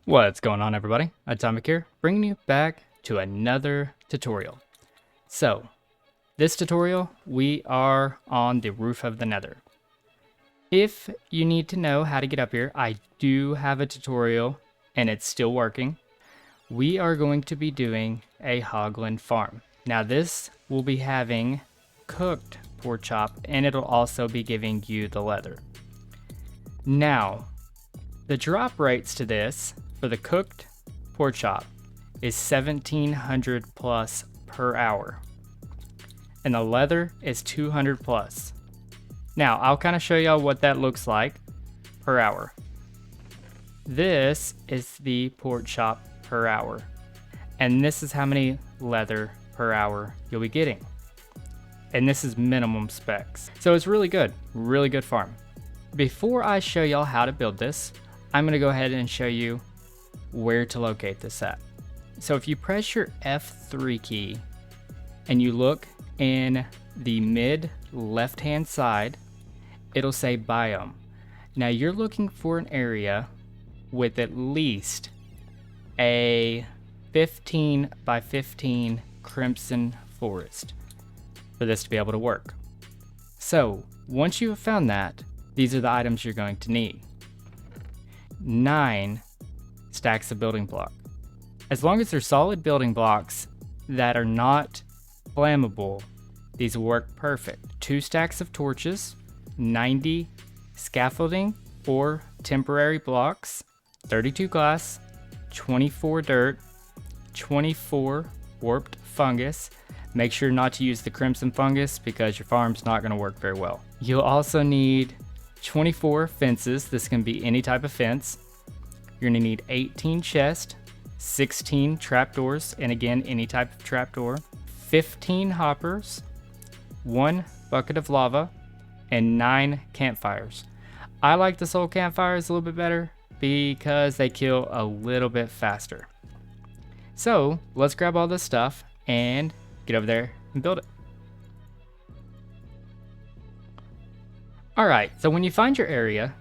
What's going on, everybody? Atomic here, bringing you back to another tutorial. So, this tutorial, we are on the roof of the Nether. If you need to know how to get up here, I do have a tutorial, and it's still working. We are going to be doing a HOGLIN farm. Now, this will be having cooked pork chop, and it'll also be giving you the leather. Now, the drop rates to this for the cooked pork chop is 1700 plus per hour, and the leather is 200 plus. Now I'll kind of show y'all what that looks like per hour. This is the pork chop per hour, and this is how many leather per hour you'll be getting, and this is minimum specs, so it's really good farm. Before I show y'all how to build this, I'm going to go ahead and show you where to locate this at. So if you press your F3 key and you look in the mid left hand side, it'll say biome. Now you're looking for an area with at least a 15 by 15 crimson forest for this to be able to work. So once you have found that, these are the items you're going to need. 9 stacks of building block. As long as they're solid building blocks that are not flammable, these will work perfect. 2 stacks of torches, 90 scaffolding or temporary blocks, 32 glass, 24 dirt, 24 warped fungus. Make sure not to use the crimson fungus because your farm's not going to work very well. You'll also need 24 fences. This can be any type of fence. You're going to need 18 chests, 16 trapdoors, and again, any type of trapdoor, 15 hoppers, 1 bucket of lava, and 9 campfires. I like the soul campfires a little bit better because they kill a little bit faster. So let's grab all this stuff and get over there and build it. Alright, so when you find your area,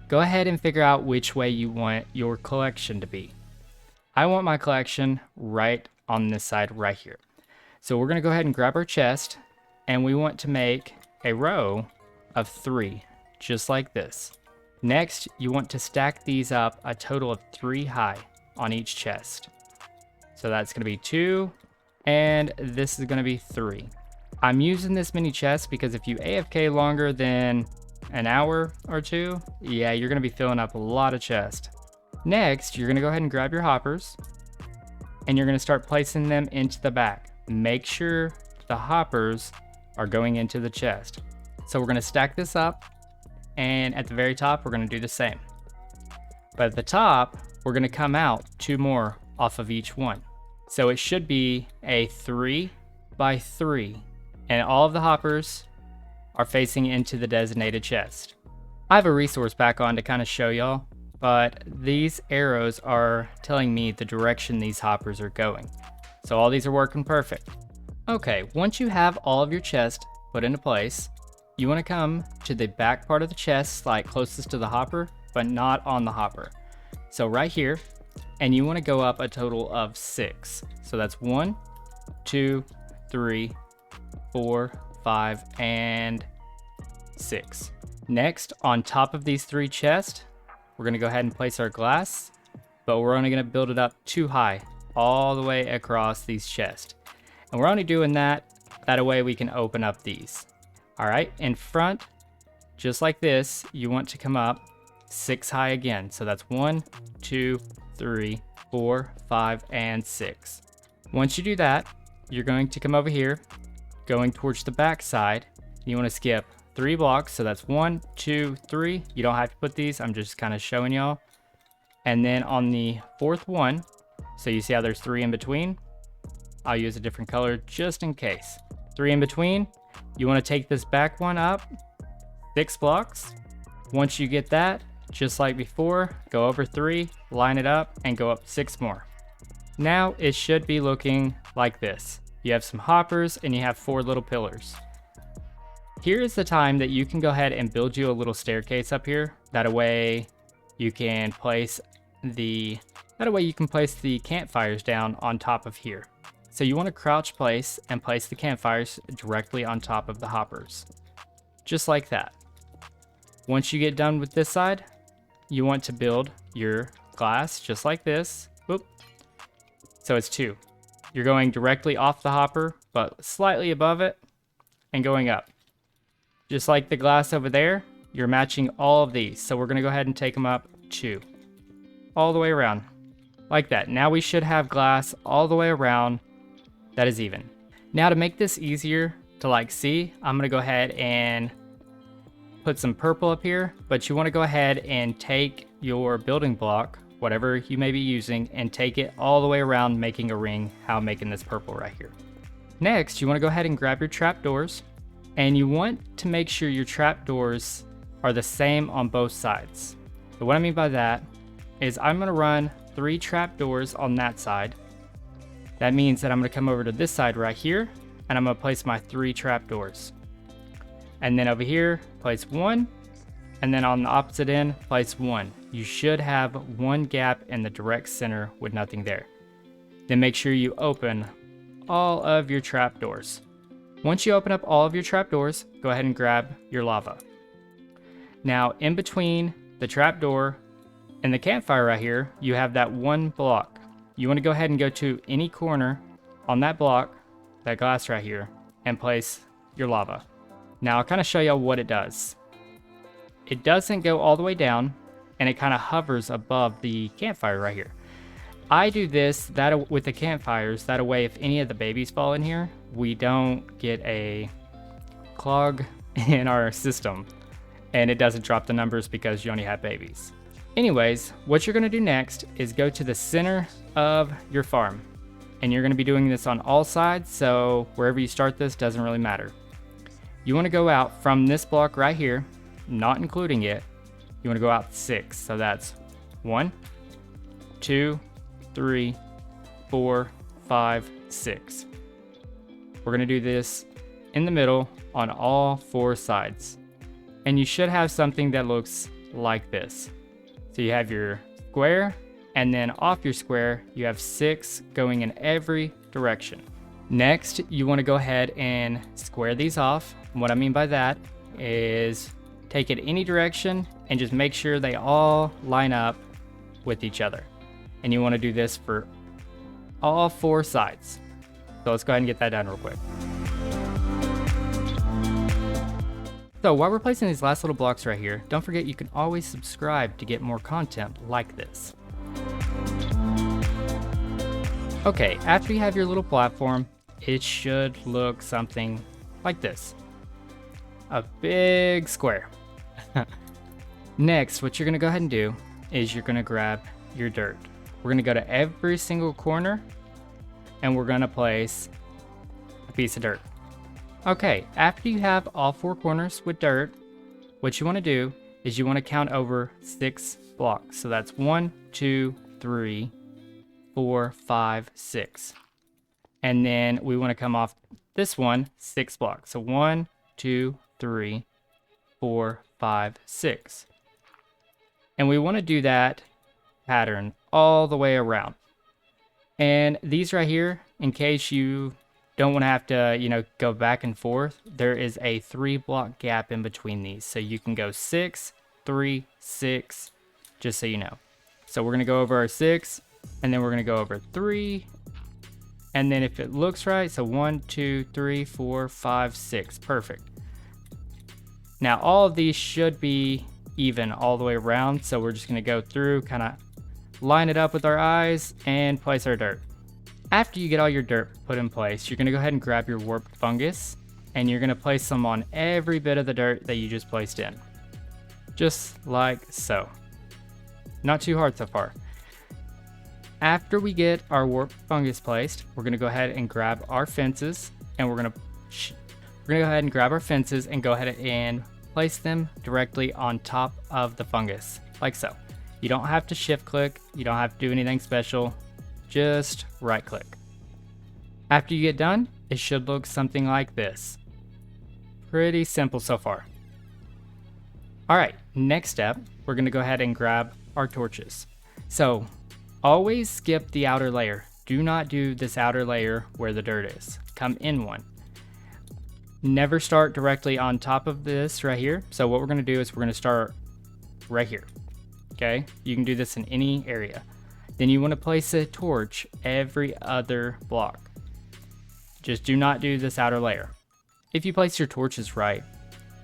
go ahead and figure out which way you want your collection to be. I want my collection right on this side right here. So we're going to go ahead and grab our chest, and we want to make a row of 3, just like this. Next, you want to stack these up a total of 3 high on each chest. So that's going to be 2, and this is going to be 3. I'm using this mini chest because if you AFK longer than an hour or 2, yeah, you're going to be filling up a lot of chest. Next, you're going to go ahead and grab your hoppers, and you're going to start placing them into the back. Make sure the hoppers are going into the chest. So we're going to stack this up, and at the very top, we're going to do the same. But at the top, we're going to come out 2 more off of each one. So it should be a 3 by 3. And all of the hoppers are facing into the designated chest. I have a resource pack on to kind of show y'all, but these arrows are telling me the direction these hoppers are going. So all these are working perfect. Okay, once you have all of your chest put into place, you want to come to the back part of the chest, like closest to the hopper, but not on the hopper. So right here, and you want to go up a total of 6. So that's 1, 2, 3, 4, 5, and 6. Next, on top of these 3 chests, we're going to go ahead and place our glass, but we're only going to build it up 2 high all the way across these chests. And we're only doing that way we can open up these. All right, in front, just like this, you want to come up 6 high again. So that's 1, 2, 3, 4, 5, and 6. Once you do that, you're going to come over here, going towards the back side. You want to skip 3 blocks, so that's 1, 2, 3. You don't have to put these, I'm just kind of showing y'all. And then on the 4th one, so you see how there's 3 in between, I'll use a different color just in case. 3 in between, you want to take this back one up 6 blocks. Once you get that, just like before, go over 3, line it up, and go up 6 more. Now it should be looking like this. You have some hoppers and you have 4 little pillars. Here is the time that you can go ahead and build you a little staircase up here. That way you can place that way you can place the campfires down on top of here. So you want to crouch place and place the campfires directly on top of the hoppers. Just like that. Once you get done with this side, you want to build your glass just like this. Whoop. So it's 2. You're going directly off the hopper, but slightly above it and going up. Just like the glass over there, you're matching all of these. So we're going to go ahead and take them up 2. All the way around. Like that. Now we should have glass all the way around that is even. Now to make this easier to see, I'm going to go ahead and put some purple up here, but you want to go ahead and take your building block, whatever you may be using, and take it all the way around, making a ring, how I'm making this purple right here. Next, you want to go ahead and grab your trapdoors, and you want to make sure your trapdoors are the same on both sides. So what I mean by that is I'm going to run 3 trapdoors on that side. That means that I'm going to come over to this side right here, and I'm going to place my 3 trapdoors. And then over here, place 1, and then on the opposite end, place 1. You should have 1 gap in the direct center with nothing there. Then make sure you open all of your trapdoors. Once you open up all of your trapdoors, go ahead and grab your lava. Now, in between the trapdoor and the campfire right here, you have that 1 block. You want to go ahead and go to any corner on that block, that glass right here, and place your lava. Now I'll kind of show you what it does. It doesn't go all the way down, and it kind of hovers above the campfire right here. I do this with the campfires, that way if any of the babies fall in here, we don't get a clog in our system, and it doesn't drop the numbers because you only have babies. Anyways, what you're going to do next is go to the center of your farm, and you're going to be doing this on all sides, so wherever you start this doesn't really matter. You want to go out from this block right here, not including it. You want to go out 6, so that's 1, 2, 3, 4, 5, 6. We're going to do this in the middle on all 4 sides, and you should have something that looks like this. So you have your square, and then off your square, you have 6 going in every direction. Next, you want to go ahead and square these off. And what I mean by that is take it any direction and just make sure they all line up with each other. And you want to do this for all 4 sides. So let's go ahead and get that done real quick. So while we're placing these last little blocks right here, don't forget you can always subscribe to get more content like this. Okay, after you have your little platform, it should look something like this. A big square. Next, what you're gonna go ahead and do is you're gonna grab your dirt. We're gonna go to every single corner and we're gonna place a piece of dirt. Okay, after you have all 4 corners with dirt, what you want to do is you want to count over 6 blocks. So that's 1, 2, 3, 4, 5, 6. And then we want to come off this one 6 blocks. So 1, 2, 3, 4, 5, 6. And we want to do that pattern all the way around. And these right here, in case you don't want to have to, go back and forth, there is a 3 block gap in between these. So you can go 6, 3, 6, just so you know. So we're going to go over our 6, and then we're going to go over 3. And then if it looks right, so 1, 2, 3, 4, 5, 6. Perfect. Now all of these should be even all the way around. So we're just going to go through, kind of line it up with our eyes, and place our dirt. After you get all your dirt put in place, you're going to go ahead and grab your warped fungus, and you're going to place them on every bit of the dirt that you just placed in. Just like so. Not too hard so far. After we get our warped fungus placed, we're going to go ahead and grab our fences, and we're going to go ahead and grab our fences and go ahead and place them directly on top of the fungus, like so. You don't have to shift click, you don't have to do anything special. Just right click. After you get done, it should look something like this. Pretty simple so far. Alright, next step, we're going to go ahead and grab our torches. So always skip the outer layer. Do not do this outer layer where the dirt is. Come in one. Never start directly on top of this right here. So what we're going to do is we're going to start right here. Okay, you can do this in any area. Then you want to place a torch every other block. Just do not do this outer layer. If you place your torches right,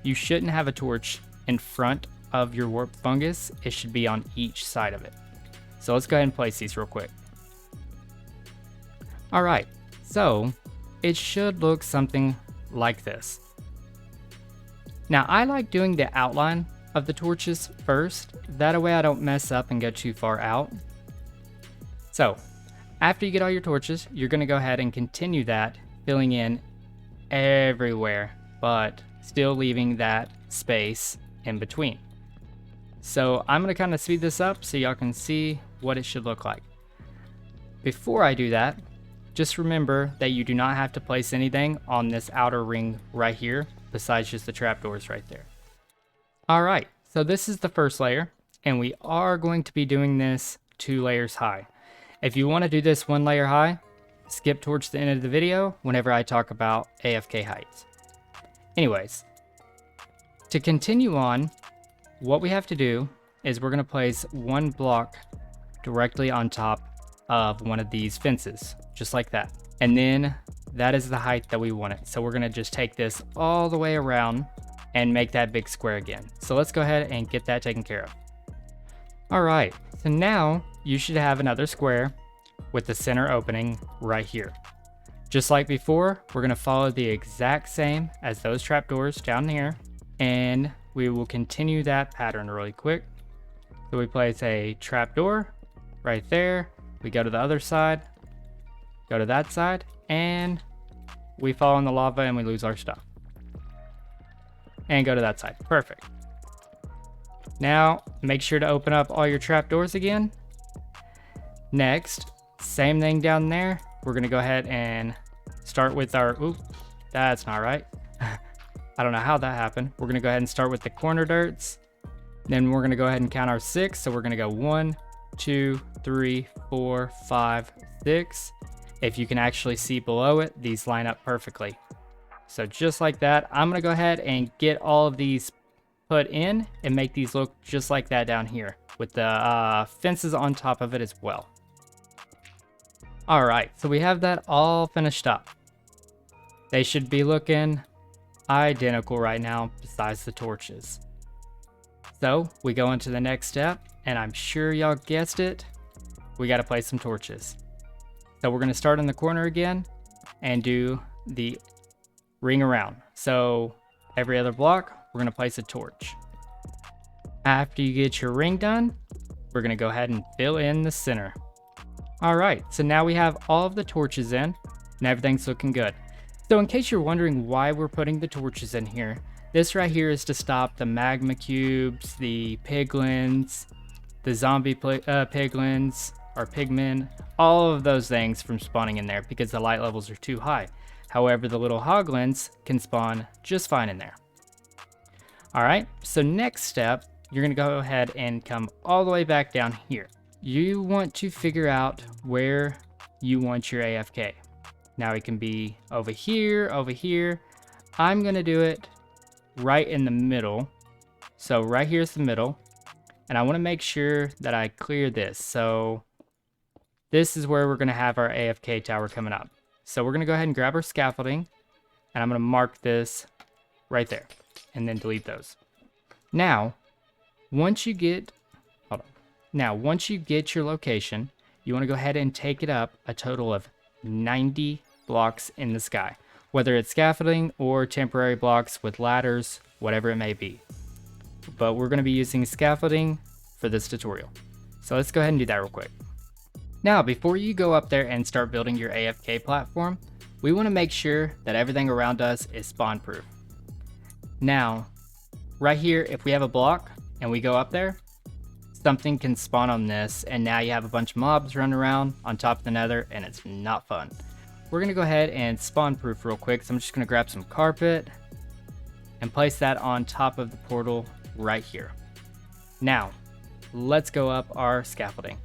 you shouldn't have a torch in front of your warped fungus. It should be on each side of it. So let's go ahead and place these real quick. All right, so it should look something like this. Now I like doing the outline of the torches first. That way I don't mess up and go too far out. So after you get all your torches, you're going to go ahead and continue that, filling in everywhere, but still leaving that space in between. So I'm going to kind of speed this up so y'all can see what it should look like. Before I do that, just remember that you do not have to place anything on this outer ring right here besides just the trapdoors right there. Alright, so this is the first layer, and we are going to be doing this 2 layers high. If you want to do this 1 layer high, skip towards the end of the video whenever I talk about AFK heights. Anyways, to continue on, what we have to do is we're going to place 1 block directly on top of one of these fences, just like that. And then that is the height that we want it. So we're going to just take this all the way around and make that big square again. So let's go ahead and get that taken care of. All right, so now you should have another square with the center opening right here. Just like before, we're going to follow the exact same as those trapdoors down here, and we will continue that pattern really quick. So we place a trapdoor right there. We go to the other side, go to that side, and we fall in the lava and we lose our stuff. And go to that side. Perfect. Now, make sure to open up all your trapdoors again. Next, same thing down there. We're going to go ahead and start with our... Oop, that's not right. I don't know how that happened. We're going to go ahead and start with the corner dirts. Then we're going to go ahead and count our 6. So we're going to go 1, 2, 3, 4, 5, 6. If you can actually see below it, these line up perfectly. So just like that, I'm going to go ahead and get all of these put in and make these look just like that down here with the fences on top of it as well. All right, so we have that all finished up. They should be looking identical right now besides the torches. So we go into the next step, and I'm sure y'all guessed it, we got to place some torches. So we're going to start in the corner again and do the ring around. So every other block, we're going to place a torch. After you get your ring done, we're going to go ahead and fill in the center. All right, so now we have all of the torches in and everything's looking good. So in case you're wondering why we're putting the torches in here, this right here is to stop the magma cubes, the piglins, the zombie piglins or pigmen, all of those things from spawning in there because the light levels are too high. However, the little hoglins can spawn just fine in there. All right, so next step, you're gonna go ahead and come all the way back down here. You want to figure out where you want your AFK. Now it can be over here, over here. I'm gonna do it right in the middle. So right here's the middle. And I wanna make sure that I clear this. So this is where we're gonna have our AFK tower coming up. So we're gonna go ahead and grab our scaffolding and I'm gonna mark this right there and then delete those. Now, once you get your location, you wanna go ahead and take it up a total of 90 blocks in the sky, whether it's scaffolding or temporary blocks with ladders, whatever it may be. But we're gonna be using scaffolding for this tutorial. So let's go ahead and do that real quick. Now, before you go up there and start building your AFK platform, we want to make sure that everything around us is spawn proof. Now, right here, if we have a block and we go up there, something can spawn on this and now you have a bunch of mobs running around on top of the nether and it's not fun. We're going to go ahead and spawn proof real quick. So I'm just going to grab some carpet and place that on top of the portal right here. Now, let's go up our scaffolding.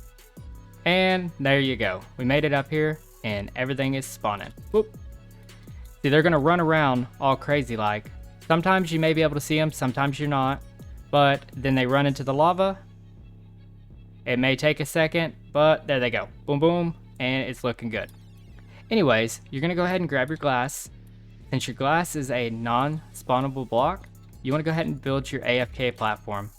And there you go. We made it up here and everything is spawning. Whoop. See, they're gonna run around all crazy like. Sometimes you may be able to see them, sometimes you're not. But then they run into the lava. It may take a second, but there they go. Boom, boom, and it's looking good. Anyways, you're gonna go ahead and grab your glass. Since your glass is a non-spawnable block, you wanna go ahead and build your AFK platform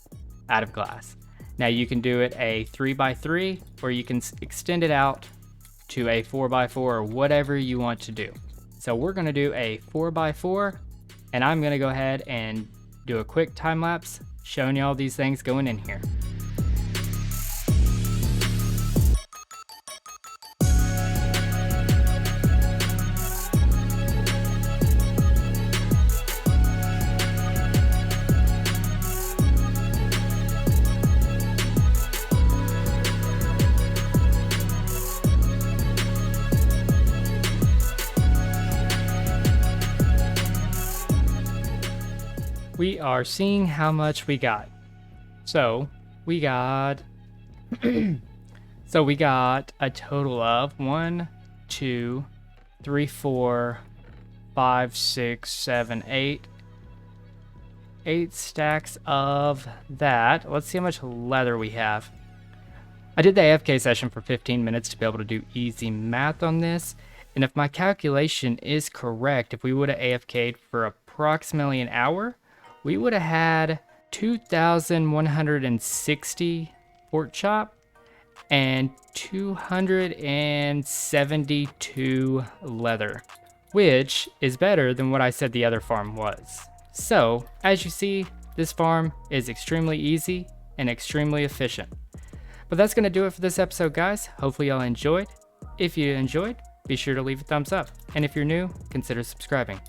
out of glass. Now you can do it a 3x3, or you can extend it out to a 4x4 or whatever you want to do. So we're gonna do a 4x4, and I'm gonna go ahead and do a quick time lapse showing you all these things going in here. We are seeing how much we got. So we got a total of 1, 2, 3, 4, 5, 6, 7, 8 stacks of that. Let's see how much leather we have. I did the AFK session for 15 minutes to be able to do easy math on this. And if my calculation is correct, if we would have AFK'd for approximately an hour, we would have had 2,160 pork chop and 272 leather, which is better than what I said the other farm was. So, as you see, this farm is extremely easy and extremely efficient. But that's going to do it for this episode, guys. Hopefully y'all enjoyed. If you enjoyed, be sure to leave a thumbs up. And if you're new, consider subscribing.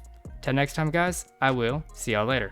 Till next time, guys, I will see y'all later.